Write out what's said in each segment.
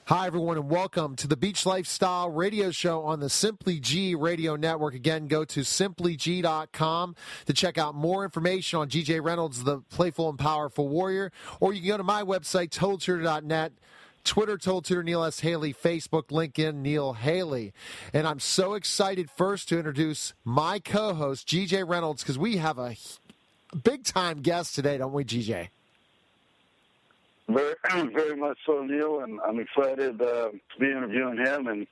Hi, everyone, and welcome to the Beach Lifestyle radio show on the Simply G radio network. Again, go to simplyg.com to check out more information on GJ Reynolds, the playful and powerful warrior, or you can go to my website, totaltutor.net, Twitter, Total Tutor, Neil S. Haley, Facebook, LinkedIn, Neil Haley. And I'm so excited first to introduce my co-host, GJ Reynolds, because we have a big-time guest today, don't we, GJ? Very much so, Neil, and I'm excited to be interviewing him.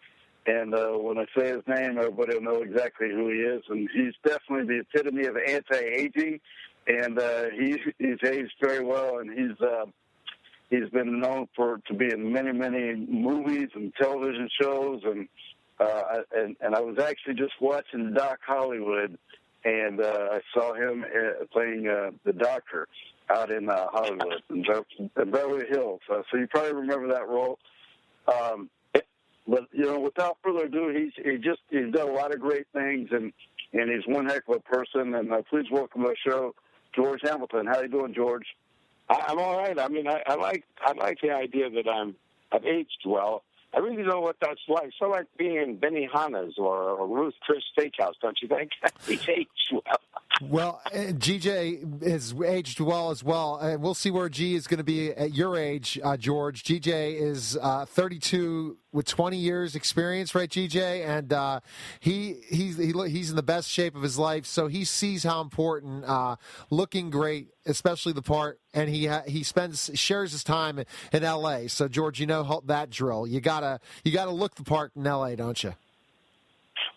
And when I say his name, everybody will know exactly who he is. And he's definitely the epitome of anti-aging, and he's aged very well. And he's been known to be in many movies and television shows. And I was actually just watching Doc Hollywood, and I saw him playing the doctor out in Hollywood, in Beverly Hills. So you probably remember that role. But, without further ado, he's done a lot of great things, and he's one heck of a person. And please welcome to the show, George Hamilton. How you doing, George? I'm all right. I mean, I like the idea that I've aged well. I really don't know what that's like. So like being in Benihana's or Ruth Chris Steakhouse, don't you think? He's aged well. Well, GJ has aged well as well. And we'll see where G is going to be at your age, George. GJ is 32 with 20 years experience, right, GJ? And he's in the best shape of his life, so he sees how important looking great, especially the part, and he shares his time in L.A. So, George, you know that drill. You gotta look the part in L.A., don't you?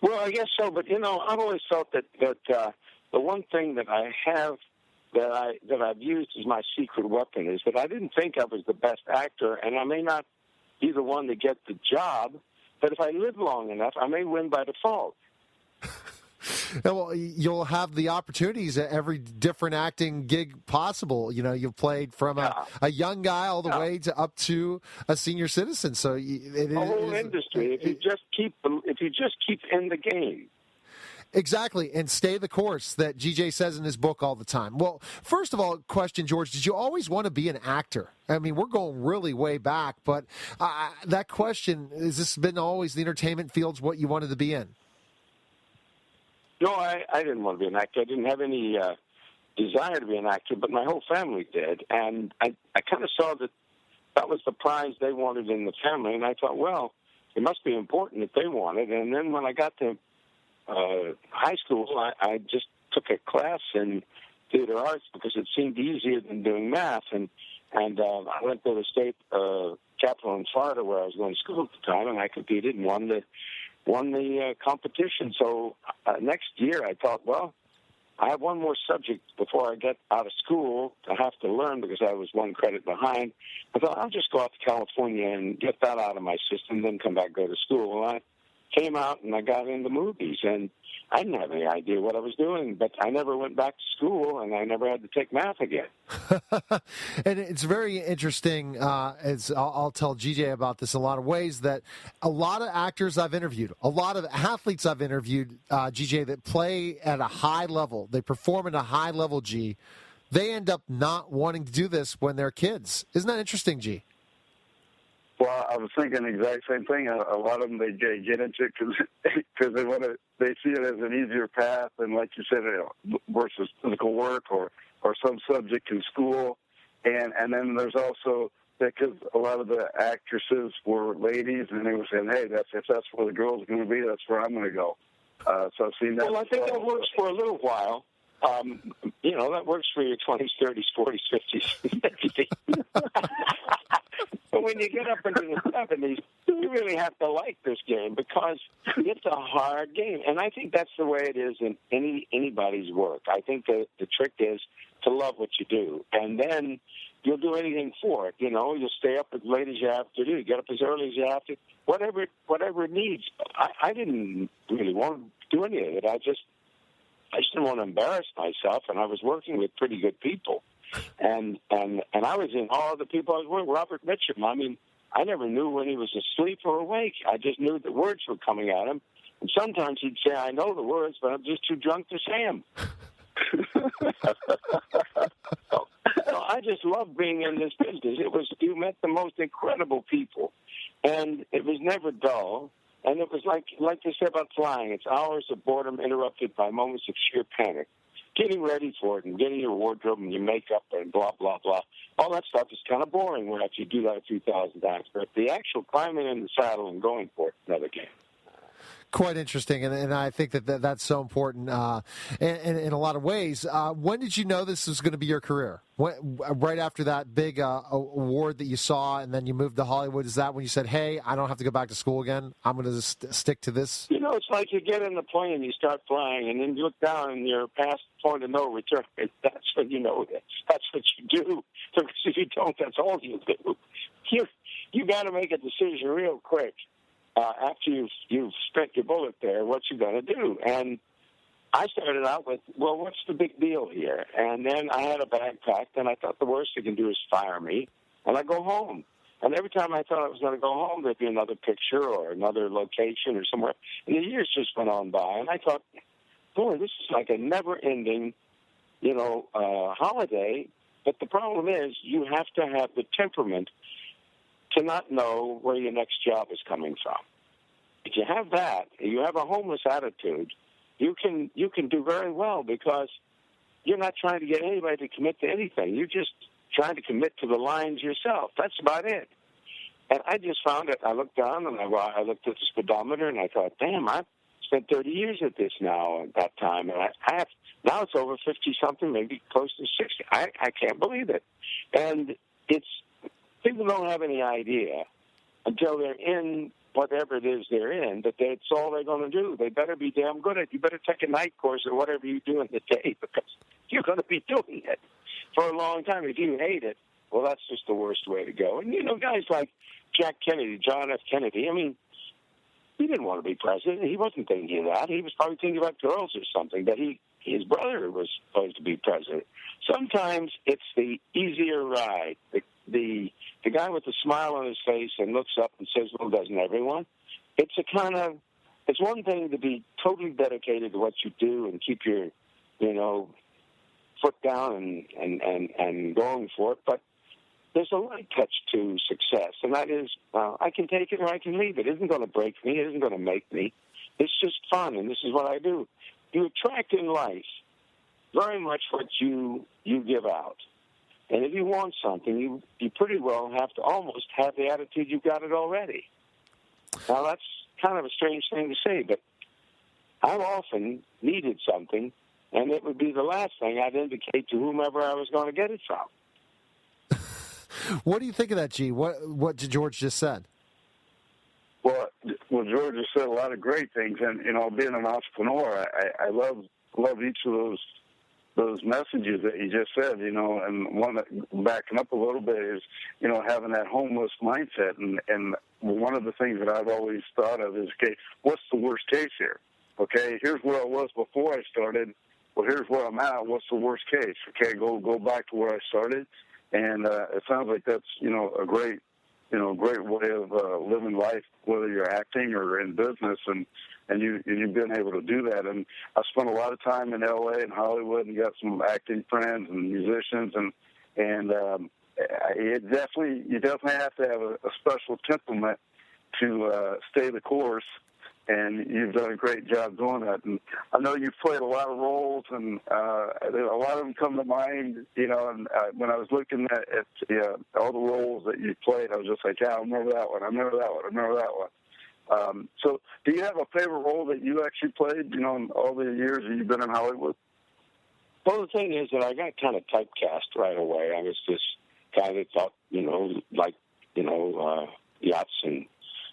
Well, I guess so, but I've always felt that the one thing that I have that I've used as my secret weapon is that I didn't think I was the best actor, and I may not be the one to get the job, but if I live long enough, I may win by default. Well, you'll have the opportunities at every different acting gig possible. You've played from a young guy all the way to up to a senior citizen. So the whole industry. If you just keep in the game. Exactly, and stay the course that GJ says in his book all the time. Well, first of all, question, George, did you always want to be an actor? I mean, we're going really way back, but that question, has this been always the entertainment field's what you wanted to be in? No, I didn't want to be an actor. I didn't have any desire to be an actor, but my whole family did, and I kind of saw that was the prize they wanted in the family, and I thought, well, it must be important that they wanted. And then when I got to high school, I just took a class in theater arts because it seemed easier than doing math, and I went to the state capital in Florida where I was going to school at the time, and I competed and won the competition. So next year I thought, well, I have one more subject before I get out of school to have to learn because I was one credit behind. I thought I'll just go out to California and get that out of my system, then come back and go to school. Well, I came out and I got into movies, and I didn't have any idea what I was doing, but I never went back to school, and I never had to take math again. And it's very interesting, as I'll tell GJ about this in a lot of ways, that a lot of actors I've interviewed, a lot of athletes I've interviewed, GJ, that play at a high level, they perform at a high level, G, they end up not wanting to do this when they're kids. Isn't that interesting, G? Well, I was thinking the exact same thing. A lot of them, they get into it because they see it as an easier path, and like you said, versus physical work or some subject in school. And then there's also, because a lot of the actresses were ladies, and they were saying, hey, if that's where the girls are going to be, that's where I'm going to go. So I've seen that. Well, I think that works for a little while. That works for your 20s, 30s, 40s, 50s, 50s. But when you get up into the 70s, you really have to like this game because it's a hard game. And I think that's the way it is in anybody's work. I think the trick is to love what you do. And then you'll do anything for it. You'll stay up as late as you have to do. Get up as early as you have to. Whatever it needs. I didn't really want to do any of it. I just didn't want to embarrass myself, and I was working with pretty good people. And I was in all the people I was with. Robert Mitchum, I mean, I never knew when he was asleep or awake. I just knew the words were coming at him. And sometimes he'd say, I know the words, but I'm just too drunk to say them. So I just loved being in this business. You met the most incredible people, and it was never dull. And it was like they said about flying. It's hours of boredom interrupted by moments of sheer panic. Getting ready for it and getting your wardrobe and your makeup and blah, blah, blah. All that stuff is kind of boring when after you do that a few thousand times. But the actual climbing in the saddle and going for it, another game. Quite interesting, and I think that's so important in a lot of ways. When did you know this was going to be your career? Right after that big award that you saw, and then you moved to Hollywood, is that when you said, hey, I don't have to go back to school again? I'm going to stick to this? You know, it's like you get in the plane, you start flying, and then you look down and you're past the point of no return. That's when you know that's what you do. Because if you don't, that's all you do. You got to make a decision real quick. After you've spent your bullet there, what you going to do? And I started out with, well, what's the big deal here? And then I had a bag packed, and I thought the worst they can do is fire me, and I go home. And every time I thought I was going to go home, there'd be another picture or another location or somewhere. And the years just went on by, and I thought, boy, this is like a never-ending, holiday. But the problem is you have to have the temperament to not know where your next job is coming from. If you have that, you have a homeless attitude, you can do very well because you're not trying to get anybody to commit to anything. You're just trying to commit to the lines yourself. That's about it. And I just found it. I looked down and I looked at the speedometer and I thought, damn, I've spent 30 years at this now at that time. And I have, now it's over 50-something, maybe close to 60. I can't believe it. And people don't have any idea until they're in whatever it is they're in, that that's all they're going to do. They better be damn good at it. You better take a night course or whatever you do in the day because you're going to be doing it for a long time. If you hate it, well, that's just the worst way to go. And, guys like Jack Kennedy, John F. Kennedy, I mean, he didn't want to be president. He wasn't thinking of that. He was probably thinking about girls or something, but his brother was supposed to be president. Sometimes it's the easier ride, the guy with the smile on his face and looks up and says, well, doesn't everyone? It's one thing to be totally dedicated to what you do and keep your, foot down and going for it, but there's a light touch to success, and that is, I can take it or I can leave it. It isn't going to break me. It isn't going to make me. It's just fun, and this is what I do. You attract in life very much what you give out. And if you want something, you pretty well have to almost have the attitude you got it already. Now, that's kind of a strange thing to say, but I've often needed something, and it would be the last thing I'd indicate to whomever I was going to get it from. What do you think of that, G? What did George just said? Well, George has said a lot of great things, and being an entrepreneur, I love each of those messages that you just said. And one that, backing up a little bit, is having that homeless mindset, and one of the things that I've always thought of is, okay, what's the worst case here? Okay, here's where I was before I started. Well, here's where I'm at. What's the worst case? Okay, go back to where I started. And it sounds like that's, a great way of living life, whether you're acting or in business, and you've been able to do that. And I spent a lot of time in L.A. and Hollywood, and got some acting friends and musicians, and you definitely have to have a special temperament to stay the course. And you've done a great job doing that. And I know you've played a lot of roles, and a lot of them come to mind, and when I was looking at all the roles that you played, I was just like, yeah, I remember that one, I remember that one. So do you have a favorite role that you actually played, in all the years that you've been in Hollywood? Well, the thing is that I got kind of typecast right away. I was this guy that thought, yachts and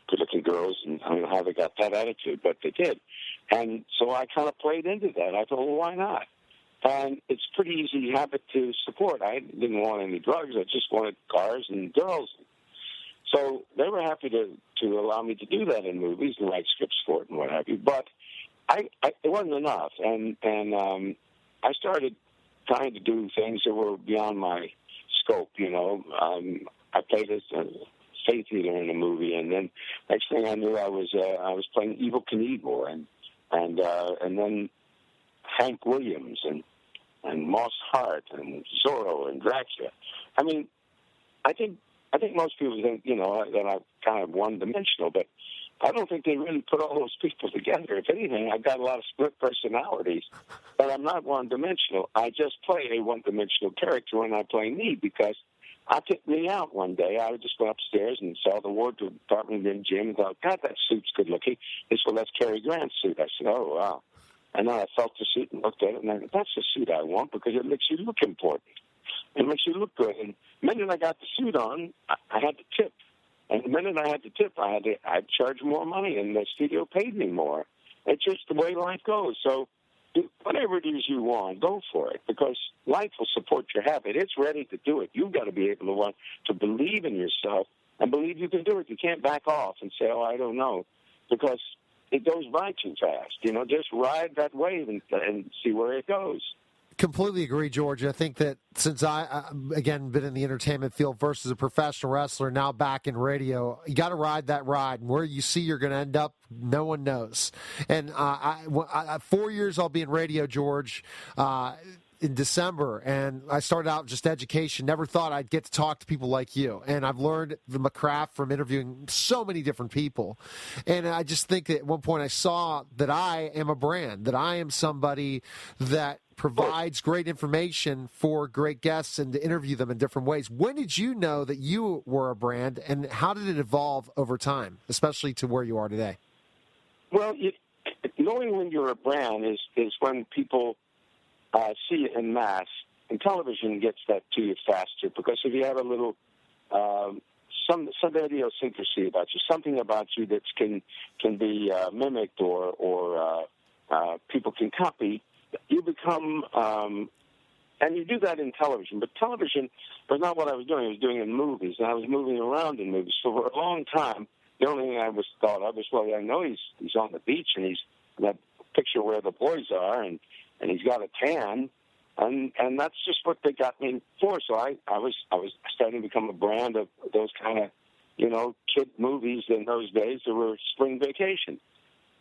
good-looking girls, and I don't know how they got that attitude, but they did. And so I kind of played into that. I thought, well, why not? And it's a pretty easy habit to support. I didn't want any drugs. I just wanted cars and girls. So they were happy to allow me to do that in movies and write scripts for it and what have you. But it wasn't enough. And I started trying to do things that were beyond my scope, I played as faith eater in a movie, and then next thing I knew, I was playing Evil Knievel, and then Hank Williams, and Moss Hart and Zorro and Dracula. I mean, I think most people think, you know, that I'm kind of one-dimensional, but I don't think they really put all those people together. If anything, I've got a lot of split personalities, but I'm not one-dimensional. I just play a one-dimensional character when I play me, because I took me out one day. I just went upstairs and saw the wardrobe department in the gym and thought, God, that suit's good looking. They said, well, that's Cary Grant's suit. I said, oh, wow. And then I felt the suit and looked at it, and I thought, that's the suit I want, because it makes you look important. It makes you look good. And the minute I got the suit on, I had to tip. And the minute I had to tip, I'd charge more money, and the studio paid me more. It's just the way life goes. So do whatever it is you want, go for it, because life will support your habit. It's ready to do it. You've got to be able to believe in yourself and believe you can do it. You can't back off and say, oh, I don't know, because it goes by too fast. You know, just ride that wave and see where it goes. Completely agree, George. I think that since again, been in the entertainment field versus a professional wrestler, now back in radio, you got to ride that ride. And where you see you're going to end up, no one knows. And 4 years I'll be in radio, George, in December, and I started out just education. Never thought I'd get to talk to people like you. And I've learned the craft from interviewing so many different people. And I just think that at one point I saw that I am a brand, that I am somebody that provides great information for great guests and to interview them in different ways. When did you know that you were a brand, and how did it evolve over time, especially to where you are today? Well, knowing when you're a brand is when people see it en masse, and television gets that to you faster, because if you have a little some idiosyncrasy about you, something about you that can be mimicked or people can copy, you become, and you do that in television, but television was not what I was doing. I was doing it in movies, and I was moving around in movies. So for a long time, the only thing I was thought of is, well, I know he's on the beach, and he's in that picture where the boys are, and he's got a tan, and that's just what they got me for. So I was starting to become a brand of those kind of, you know, kid movies in those days. There were Spring Vacation.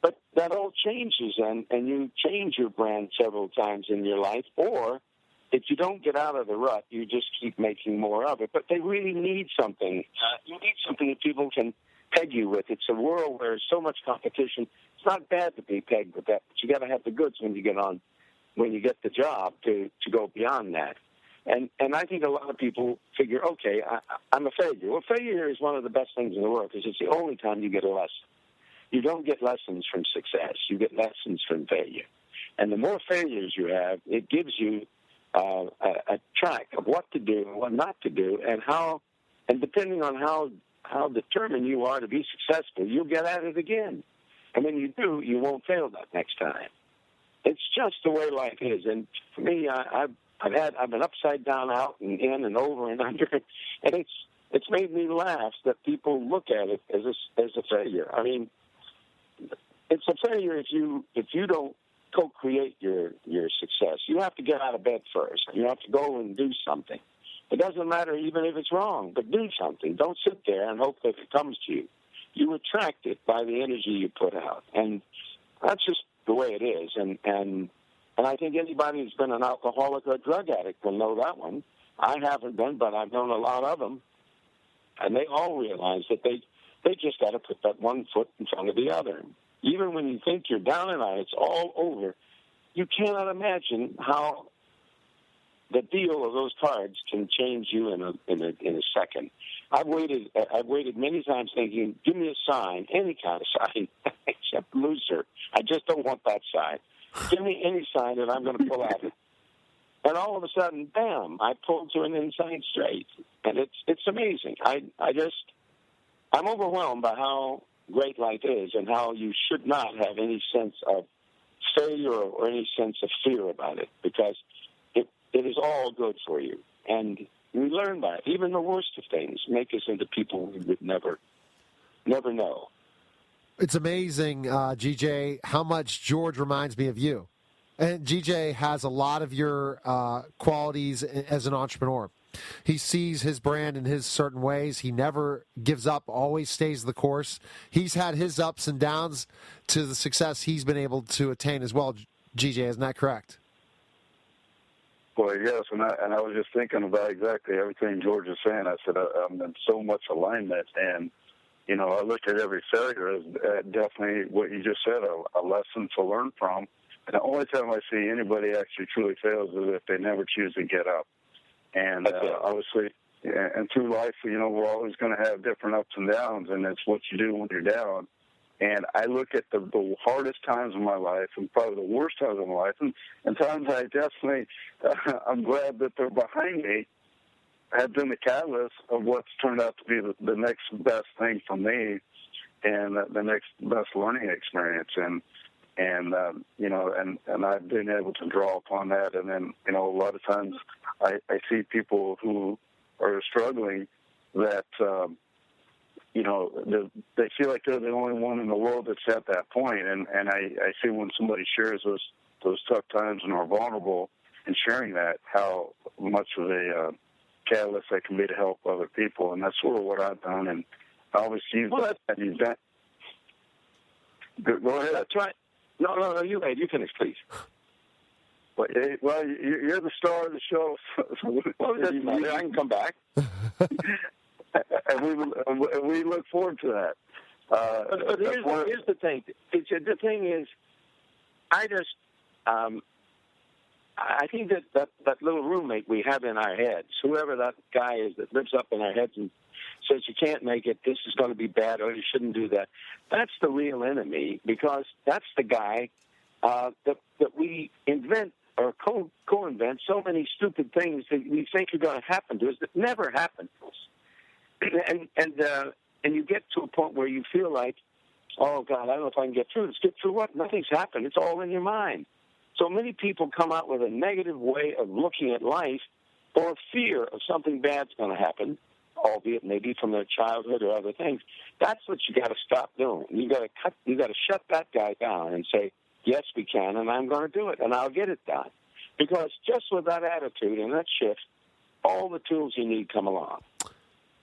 But that all changes, and you change your brand several times in your life, or if you don't get out of the rut, you just keep making more of it. But they really need something. You need something that people can peg you with. It's a world where there's so much competition. It's not bad to be pegged with that, but you got to have the goods when you get the job to go beyond that. And I think a lot of people figure, okay, I'm a failure. Well, failure is one of the best things in the world, because it's the only time you get a lesson. You don't get lessons from success. You get lessons from failure. And the more failures you have, it gives you a track of what to do and what not to do, and how, and depending on how determined you are to be successful, you'll get at it again. And when you do, you won't fail that next time. It's just the way life is. And for me, I've been upside down, out, and in, and over and under, and it's made me laugh that people look at it as a failure. I mean, it's a failure if you don't co-create your success. You have to get out of bed first. You have to go and do something. It doesn't matter even if it's wrong, but do something. Don't sit there and hope that it comes to you. You attract it by the energy you put out, and that's just the way it is. And I think anybody who's been an alcoholic or a drug addict will know that one. I haven't been, but I've known a lot of them, and they all realize that they just got to put that one foot in front of the other. Even when you think you're down and out, it's all over. You cannot imagine how the deal of those cards can change you in a second. I've waited many times thinking, give me a sign, any kind of sign, except loser. I just don't want that sign. Give me any sign that I'm going to pull out it. And all of a sudden, bam, I pulled to an inside straight. And it's amazing. I'm overwhelmed by how great life is, and how you should not have any sense of failure or any sense of fear about it, because it is all good for you. And we learn by it. Even the worst of things make us into people we would never know. It's amazing, GJ, how much George reminds me of you. And GJ has a lot of your qualities as an entrepreneur. He sees his brand in his certain ways. He never gives up, always stays the course. He's had his ups and downs to the success he's been able to attain as well, GJ. Isn't that correct? Well, yes, and I was just thinking about exactly everything George is saying. I said I'm in so much alignment, and I look at every failure as definitely what you just said, a lesson to learn from. And the only time I see anybody actually truly fails is if they never choose to get up. And obviously, and through life, we're always going to have different ups and downs, and it's what you do when you're down. And I look at the hardest times of my life and probably the worst times of my life, and times I definitely, I'm glad that they're behind me, have been the catalyst of what's turned out to be the next best thing for me and the next best learning experience. And I've been able to draw upon that. And then, a lot of times I see people who are struggling that, they feel like they're the only one in the world that's at that point. And I see when somebody shares those tough times and are vulnerable and sharing that, how much of a catalyst that can be to help other people. And that's sort of what I've done. And obviously you've done. Go ahead. That's right. No, you finish, please. Well, you're the star of the show. I can come back. and we look forward to that. But here's the thing. The thing is, I think that little roommate we have in our heads, whoever that guy is that lives up in our heads and says you can't make it, this is going to be bad, or you shouldn't do that, that's the real enemy, because that's the guy that we invent or co-invent so many stupid things that we think are going to happen to us that never happen to us. And you get to a point where you feel like, oh, God, I don't know if I can get through this. Get through what? Nothing's happened. It's all in your mind. So many people come out with a negative way of looking at life or fear of something bad's going to happen, albeit maybe from their childhood or other things. That's what you got to stop doing. You got to shut that guy down and say, yes, we can, and I'm going to do it, and I'll get it done. Because just with that attitude and that shift, all the tools you need come along.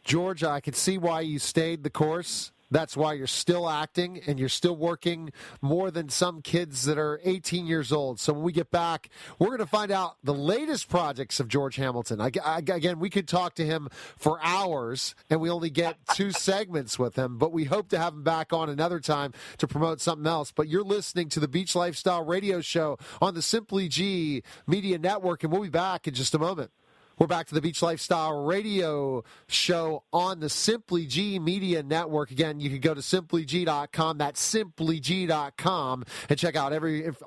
George, I can see why you stayed the course. That's why you're still acting and you're still working more than some kids that are 18 years old. So when we get back, we're going to find out the latest projects of George Hamilton. Again, we could talk to him for hours, and we only get 2 segments with him, but we hope to have him back on another time to promote something else. But you're listening to the Beach Lifestyle Radio Show on the Simply G Media Network, and we'll be back in just a moment. We're back to the Beach Lifestyle Radio Show on the Simply G Media Network. Again, you can go to simplyg.com. That's simplyg.com, and check out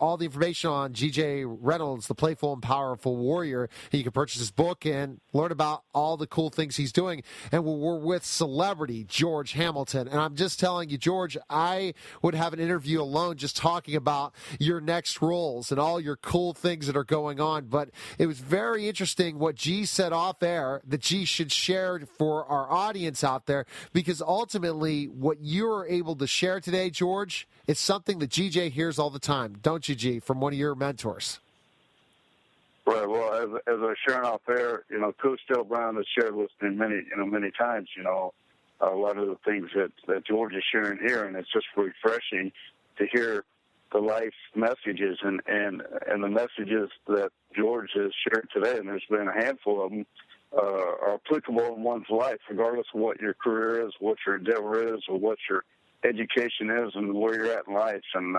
all the information on G.J. Reynolds, the Playful and Powerful Warrior. And you can purchase his book and learn about all the cool things he's doing. And we're with celebrity George Hamilton. And I'm just telling you, George, I would have an interview alone just talking about your next roles and all your cool things that are going on. But it was very interesting what G said off air that G should share for our audience out there, because ultimately what you're able to share today, George, is something that GJ hears all the time, don't you, G, from one of your mentors? Right. Well, as I was sharing off air, Coach Dale Brown has shared with me many times, a lot of the things that George is sharing here, and it's just refreshing to hear the life messages and the messages that George has shared today, and there's been a handful of them, are applicable in one's life, regardless of what your career is, what your endeavor is, or what your education is, and where you're at in life. And,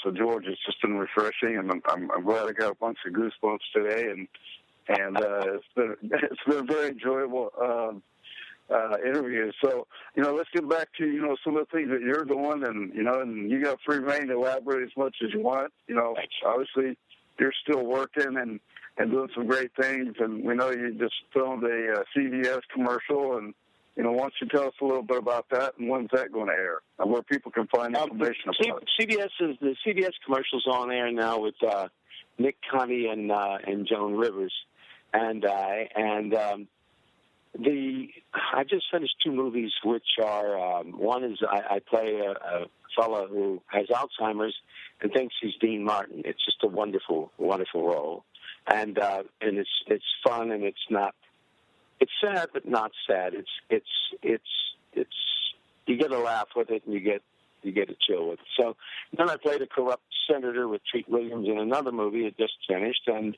so George, it's just been refreshing, and I'm glad I got a bunch of goosebumps today, and it's been very enjoyable interview. So, let's get back to, some of the things that you're doing, and you got free reign to elaborate as much as you want. Obviously you're still working and doing some great things, and we know you just filmed a CVS commercial, and, why don't you tell us a little bit about that, and when's that going to air, and where people can find information about it? The CVS commercial's on air now with Nick Conti and Joan Rivers, and I just finished 2 movies, which are one is I play a fellow who has Alzheimer's and thinks he's Dean Martin. It's just a wonderful, wonderful role, and it's fun, and it's not. It's sad, but not sad. It's you get a laugh with it, and you get a chill with it. So then I played a corrupt senator with Treat Williams in another movie. It just finished, and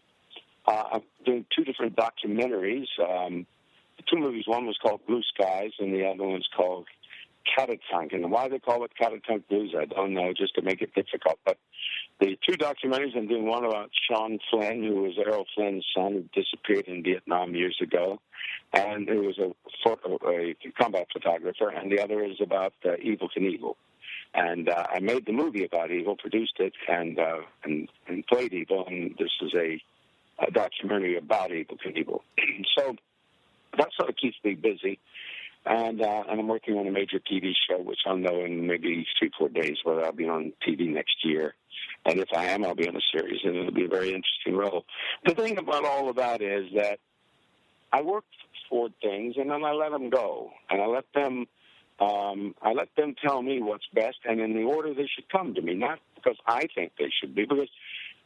I'm doing 2 different documentaries. The 2 movies, one was called Blue Skies, and the other one's called Catatunk. And why they call it Catatunk Blues, I don't know, just to make it difficult. But the 2 documentaries, I'm doing one about Sean Flynn, who was Errol Flynn's son, who disappeared in Vietnam years ago, and who was a combat photographer, and the other is about Evel Knievel. And I made the movie about Evel, produced it, and played Evel, and this is a documentary about Evel Knievel. So that sort of keeps me busy. And I'm working on a major TV show, which I'll know in maybe 3-4 days whether I'll be on TV next year. And if I am, I'll be on a series, and it'll be a very interesting role. The thing about all of that is that I work for things, and then I let them go, and I let them tell me what's best, and in the order they should come to me, not because I think they should be. Because,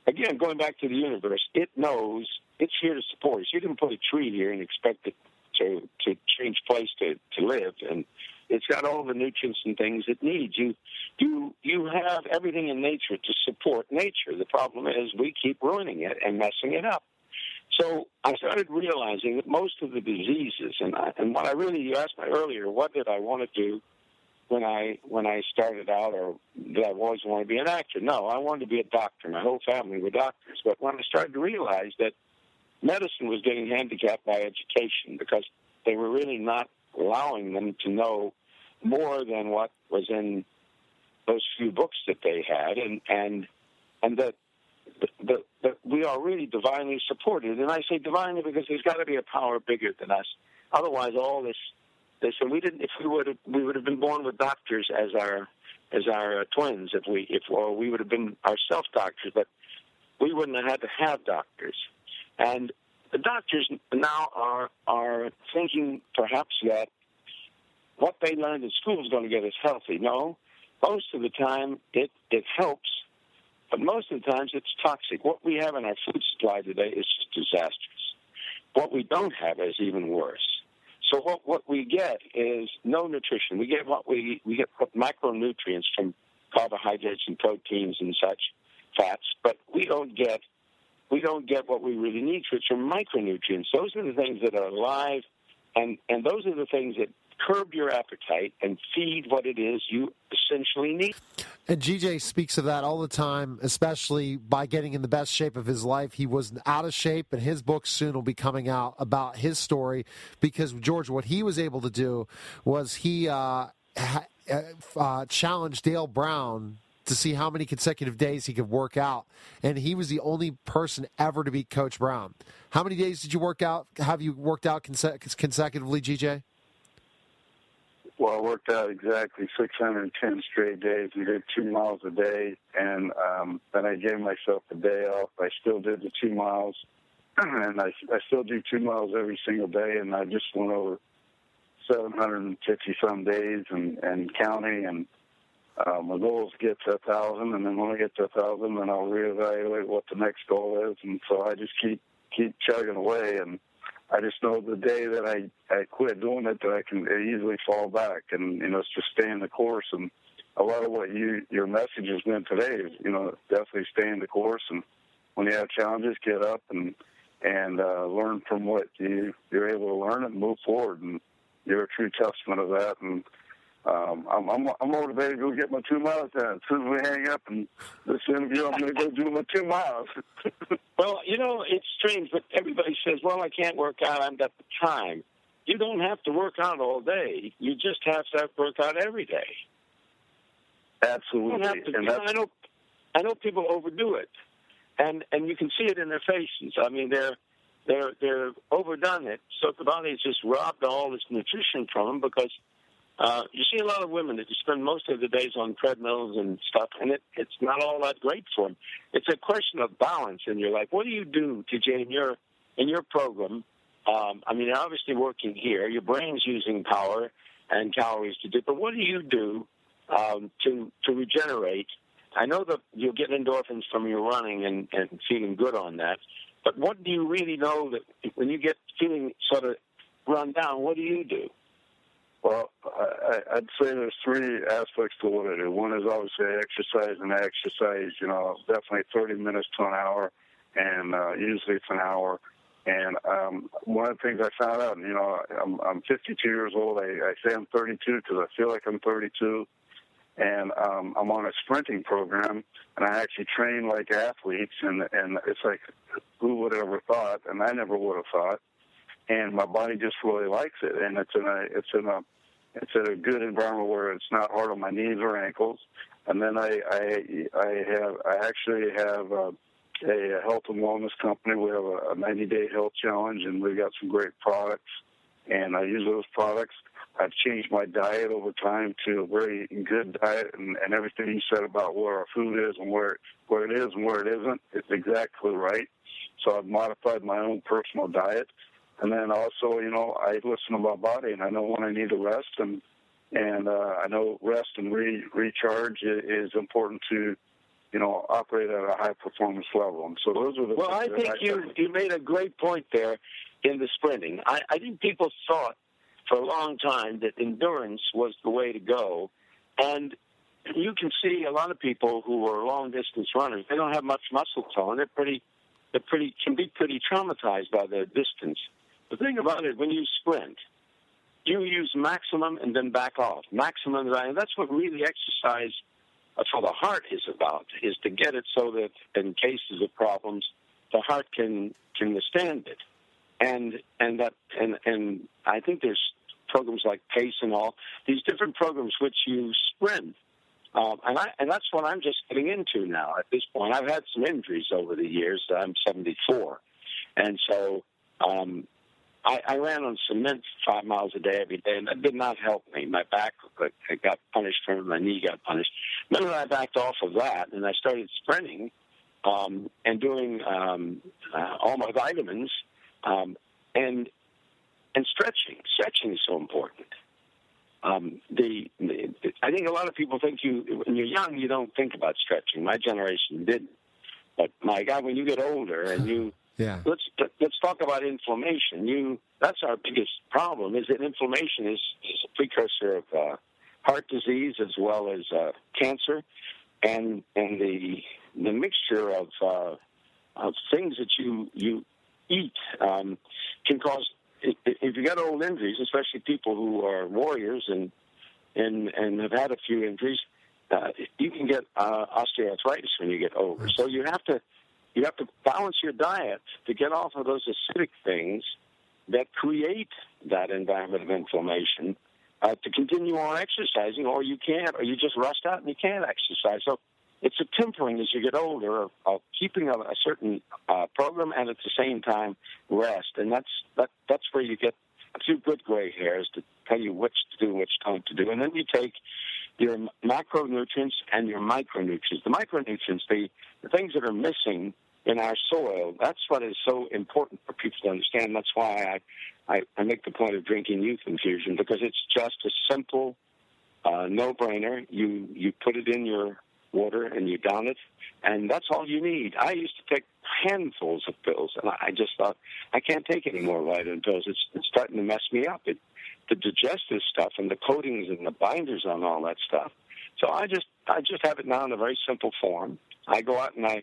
again, going back to the universe, it knows it's here to support us. You didn't put a tree here and expect it to change place to live, and it's got all the nutrients and things it needs. You have everything in nature to support nature. The problem is we keep ruining it and messing it up. So I started realizing that most of the diseases, and what I really, you asked me earlier, what did I want to do when I started out, or did I always want to be an actor? No, I wanted to be a doctor. My whole family were doctors. But when I started to realize that medicine was getting handicapped by education because they were really not allowing them to know more than what was in those few books that they had, and that we are really divinely supported. And I say divinely because there's got to be a power bigger than us. Otherwise, all this and we didn't. If we would have been born with doctors as our twins. Or we would have been ourselves doctors, but we wouldn't have had to have doctors. And the doctors now are thinking perhaps that what they learned in school is going to get us healthy. No, most of the time it helps, but most of the times it's toxic. What we have in our food supply today is just disastrous. What we don't have is even worse. So what we get is no nutrition. We get what micronutrients from carbohydrates and proteins and such, fats, but we don't get what we really need, which are micronutrients. Those are the things that are alive, and those are the things that curb your appetite and feed what it is you essentially need. And GJ speaks of that all the time, especially by getting in the best shape of his life. He was out of shape, and his book soon will be coming out about his story because, George, what he was able to do was he challenged Dale Brown to see how many consecutive days he could work out, and he was the only person ever to beat Coach Brown. How many days did you work out? Have you worked out consecutively, GJ? Well, I worked out exactly 610 straight days and did 2 miles a day, and then I gave myself a day off. I still did the 2 miles, and I still do 2 miles every single day, and I just went over 750-some days and counting, and my goal is to get to 1,000, and then when I get to 1,000, then I'll reevaluate what the next goal is, and so I just keep chugging away, and I just know the day that I quit doing it that I can easily fall back, and it's just staying the course. And a lot of what your message has been today is definitely staying the course. And when you have challenges, get up and learn from what you're able to learn and move forward. And you're a true testament of that. And I'm motivated to go get my 2 miles done. As soon as we hang up and this interview, I'm going to go do my 2 miles. Well, it's strange, but everybody says, well, I can't work out. I've got the time. You don't have to work out all day. You just have to work out every day. Absolutely. I know people overdo it, and you can see it in their faces. I mean, they're overdone it, so the body's just robbed all this nutrition from them because you see a lot of women that just spend most of the days on treadmills and stuff, and it's not all that great for them. It's a question of balance in your life. What do you do, TJ, in your program? You're obviously working here. Your brain's using power and calories to do, but what do you do to regenerate? I know that you'll get endorphins from your running and feeling good on that, but what do you really know that when you get feeling sort of run down, what do you do? Well, I'd say there's 3 aspects to what I do. One is obviously exercise, definitely 30 minutes to an hour. and usually it's an hour. And one of the things I found out, I'm 52 years old. I say I'm 32 because I feel like I'm 32. And I'm on a sprinting program, and I actually train like athletes, and it's like, who would have ever thought? And I never would have thought. And my body just really likes it, and it's in a good environment where it's not hard on my knees or ankles. And then I actually have a health and wellness company. We have a 90-day health challenge, and we've got some great products. And I use those products. I've changed my diet over time to a very good diet, and everything you said about where our food is and where it is and where it isn't, it's exactly right. So I've modified my own personal diet. And then also, I listen to my body, and I know when I need to rest, and I know rest and recharge is important to, operate at a high performance level. And so those are the. Well, I think you made a great point there in the sprinting. I think people thought for a long time that endurance was the way to go, and you can see a lot of people who are long distance runners. They don't have much muscle tone. Can be pretty traumatized by their distance. The thing about it, when you sprint, you use maximum and then back off. Maximum, and that's what really exercise for the heart is about, is to get it so that in cases of problems, the heart can withstand it. And I think there's programs like PACE and all, these different programs which you sprint. And that's what I'm just getting into now at this point. I've had some injuries over the years. I'm 74. And so I ran on cement 5 miles a day every day, and that did not help me. My back got punished from it, my knee got punished. Then I backed off of that, and I started sprinting and doing all my vitamins and stretching. Stretching is so important. I think a lot of people think when you're young, you don't think about stretching. My generation didn't. But my God, when you get older and let's talk about inflammation. That's our biggest problem. Is that inflammation is a precursor of heart disease as well as cancer, and the mixture of things that you eat can cause. If you got old injuries, especially people who are warriors and have had a few injuries, you can get osteoarthritis when you get older. So you have to balance your diet to get off of those acidic things that create that environment of inflammation to continue on exercising, or you can't, or you just rust out and you can't exercise. So it's a tempering as you get older of keeping a certain program and at the same time rest, and that's where you get a few good gray hairs to tell you which to do, which don't to do, and then you take your macronutrients and your micronutrients. The micronutrients, the things that are missing in our soil, that's what is so important for people to understand. That's why I make the point of drinking youth infusion, because it's just a simple no-brainer. You put it in your water and you down it, and that's all you need. I used to take handfuls of pills, and I just thought, I can't take any more vitamin pills. It's starting to mess me up. The digestive stuff and the coatings and the binders on all that stuff. So I just have it now in a very simple form. I go out and I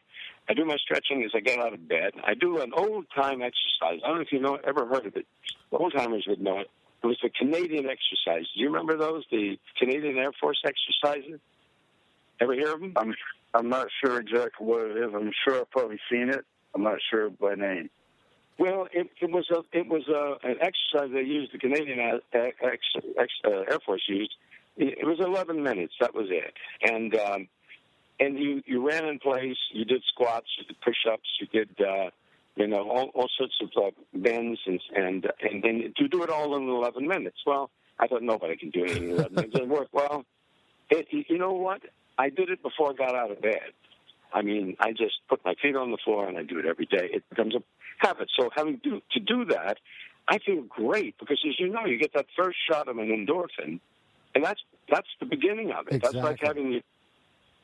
do my stretching as I get out of bed. I do an old-time exercise. I don't know if you ever heard of it. Old-timers would know it. It was the Canadian exercise. Do you remember those, the Canadian Air Force exercises? Ever hear of them? I'm not sure exactly what it is. I'm sure I've probably seen it. I'm not sure by name. Well, it was an exercise they used, the Canadian Air Force used. It was 11 minutes. That was it. And you ran in place. You did squats. You did push-ups. You did all sorts of bends and then to do it all in 11 minutes. Well, I thought nobody can do it in 11 minutes. It worked well. You know what? I did it before I got out of bed. I mean, I just put my feet on the floor and I do it every day. It becomes a habit. So to do that, I feel great because, as you know, you get that first shot of an endorphin, and that's the begining of it. Exactly. That's like having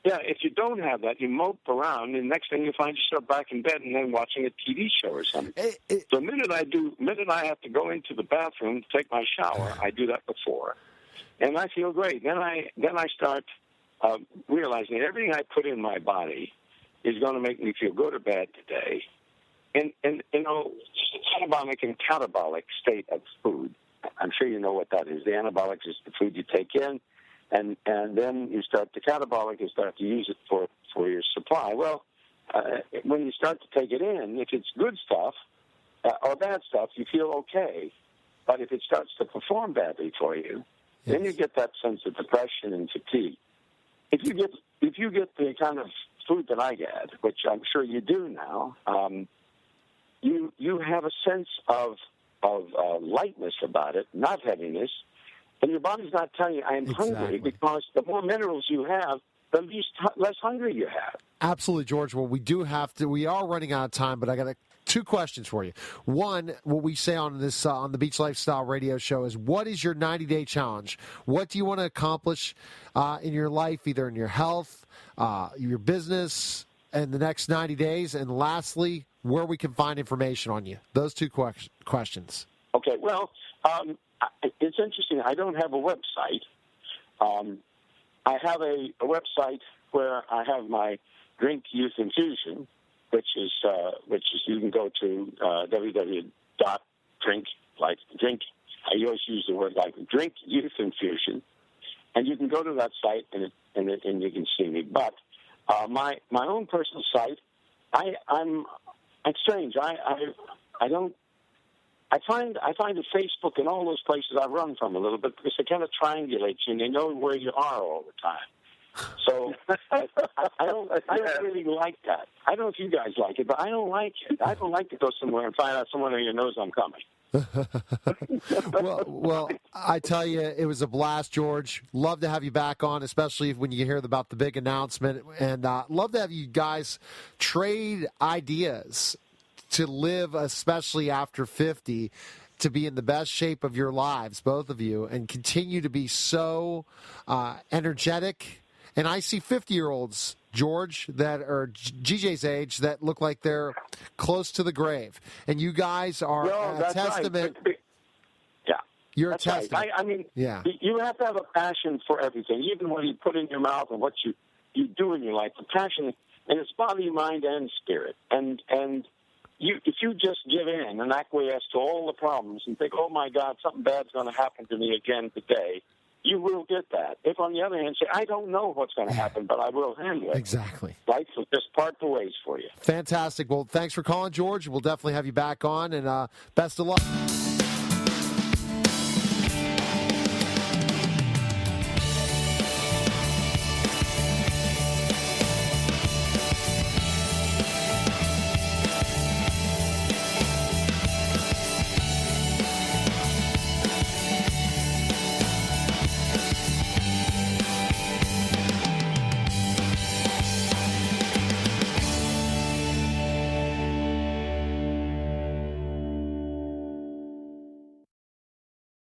if you don't have that, you mope around, and the next thing you find yourself back in bed and then watching a TV show or something. So the minute I have to go into the bathroom to take my shower, I do that before, and I feel great. Then I start realizing that everything I put in my body is going to make me feel good or bad today. And you know, anabolic and catabolic state of food. I'm sure you know what that is. The anabolic is the food you take in, and then you start the catabolic, you start to use it for your supply. Well, when you start to take it in, if it's good stuff or bad stuff, you feel okay. But if it starts to perform badly for you, then you get that sense of depression and fatigue. If you get the kind of food that I get, which I'm sure you do now, you have a sense of lightness about it, not heaviness, and your body's not telling you I am hungry, because the more minerals you have, the less hungry you have. Absolutely, George. Well, we are running out of time, but I got two questions for you. One, what we say on this on the Beach Lifestyle radio show is, what is your 90-day challenge? What do you want to accomplish in your life, either in your health, your business, in the next 90 days? And lastly, where we can find information on you. Those two questions. Okay, well, it's interesting. I don't have a website. I have a website where I have my Drink Youth Infusion, which is you can go to www.drink, like drink. I always use the word like Drink Youth Infusion, and you can go to that site and you can see me. But my own personal site, it's strange. I find that Facebook and all those places I run from a little bit, because they kind of triangulate you and they know where you are all the time. So I don't really like that. I don't know if you guys like it, but I don't like it. I don't like to go somewhere and find out someone who knows I'm coming. well, I tell you, it was a blast, George. Love to have you back on, especially when you hear about the big announcement. And love to have you guys trade ideas to live, especially after 50, to be in the best shape of your lives, both of you, and continue to be so energetic. And I see 50-year-olds, George, that are GJ's age, that look like they're close to the grave. And you guys are a testament. Right. Yeah. You're a testament. Right. I mean, you have to have a passion for everything, even what you put in your mouth and what you do in your life. The passion, and it's body, mind, and spirit. And if you just give in and acquiesce to all the problems and think, oh, my God, something bad's going to happen to me again today, you will get that. If, on the other hand, say, I don't know what's going to happen, but I will handle it. Exactly. Life will just part the ways for you. Fantastic. Well, thanks for calling, George. We'll definitely have you back on, and best of luck.